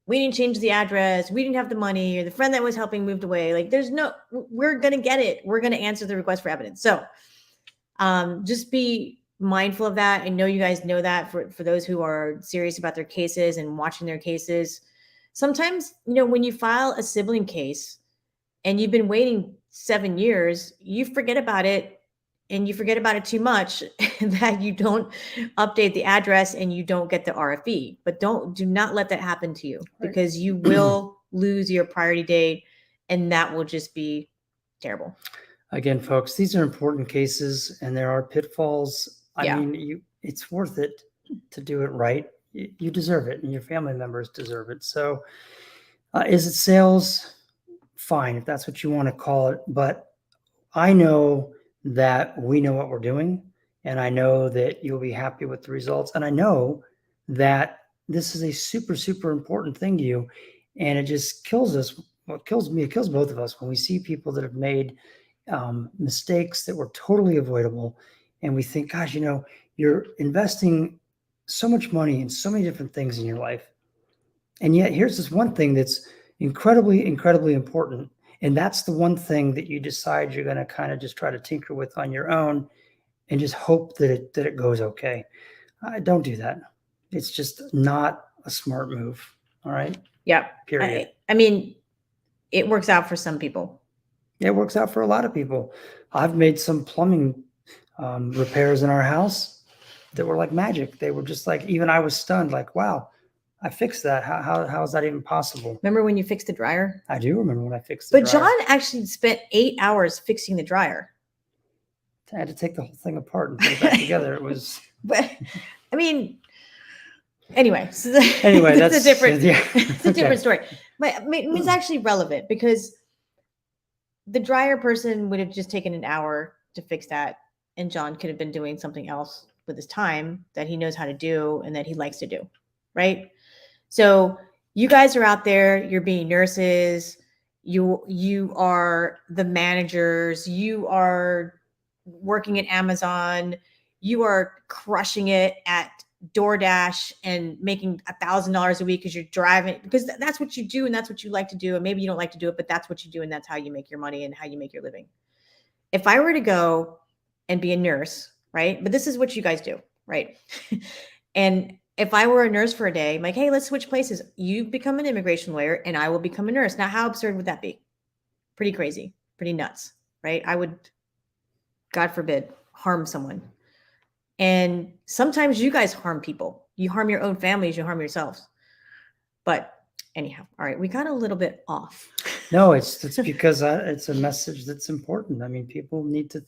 we didn't change the address. We didn't have the money, or the friend that was helping moved away. Like, we're going to get it. We're going to answer the request for evidence. So just be mindful of that. I know you guys know that for those who are serious about their cases and watching their cases. Sometimes, when you file a sibling case and you've been waiting 7 years, you forget about it, and you forget about it too much that you don't update the address and you don't get the RFE. But do not let that happen to you, because you will lose your priority date, and that will just be terrible. Again, folks, these are important cases and there are pitfalls. I mean, it's worth it to do it right. You deserve it, and your family members deserve it. So is it sales? Fine, if that's what you want to call it. But I know that we know what we're doing, and I know that you'll be happy with the results. And I know that this is a super, super important thing to you, and it just kills us what kills me, it kills both of us when we see people that have made mistakes that were totally avoidable. And we think, gosh, you're investing so much money in so many different things in your life. And yet here's this one thing that's incredibly, incredibly important. And that's the one thing that you decide you're going to kind of just try to tinker with on your own and just hope that it goes okay. Don't do that. It's just not a smart move. All right. Yeah. Period. I mean, it works out for some people. It works out for a lot of people. I've made some plumbing repairs in our house that were like magic. They were just like, even I was stunned, like, wow, I fixed that. How is that even possible? Remember when you fixed the dryer? I do remember when I fixed the But dryer. John actually spent 8 hours fixing the dryer. I had to take the whole thing apart and put it back together. It was. But I mean, anyway, so that's a different, yeah. it's a different story. But I mean, it's actually relevant because the dryer person would have just taken an hour to fix that, and John could have been doing something else with his time that he knows how to do and that he likes to do, right? So you guys are out there, you're being nurses, you are the managers, you are working at Amazon, you are crushing it at DoorDash and making $1,000 a week because you're driving, because that's what you do and that's what you like to do. And maybe you don't like to do it, but that's what you do and that's how you make your money and how you make your living. If I were to go and be a nurse, right? But this is what you guys do, right? And if I were a nurse for a day, I'm like, hey, let's switch places. You become an immigration lawyer and I will become a nurse. Now, how absurd would that be? Pretty crazy, pretty nuts, right? I would, God forbid, harm someone. And sometimes you guys harm people. You harm your own families, you harm yourselves. But anyhow, all right, we got a little bit off. No, it's because it's a message that's important. I mean, people need to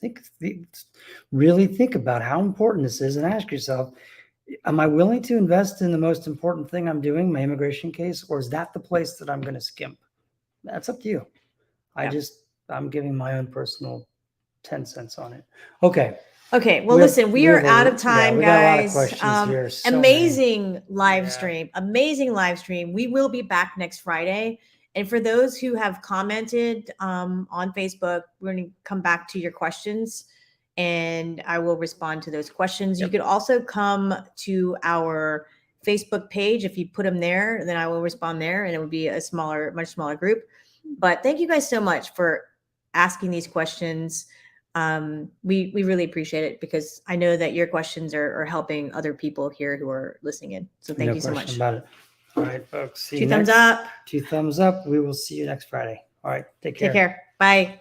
really think about how important this is and ask yourself, am I willing to invest in the most important thing I'm doing, my immigration case, or is that the place that I'm going to skimp? That's up to you. I'm giving my own personal 10 cents on it. Okay. Okay. Well, listen, we are out of time, we guys. Got a lot of questions here. So amazing live stream. Amazing live stream. We will be back next Friday. And for those who have commented on Facebook, we're going to come back to your questions and I will respond to those questions. Yep. You could also come to our Facebook page. If you put them there, then I will respond there and it would be a much smaller group. But thank you guys so much for asking these questions. We really appreciate it because I know that your questions are helping other people here who are listening in. So thank you so much. About it. All right, folks. See you Two thumbs up. 2 thumbs up. We will see you next Friday. All right. Take care. Take care. Bye.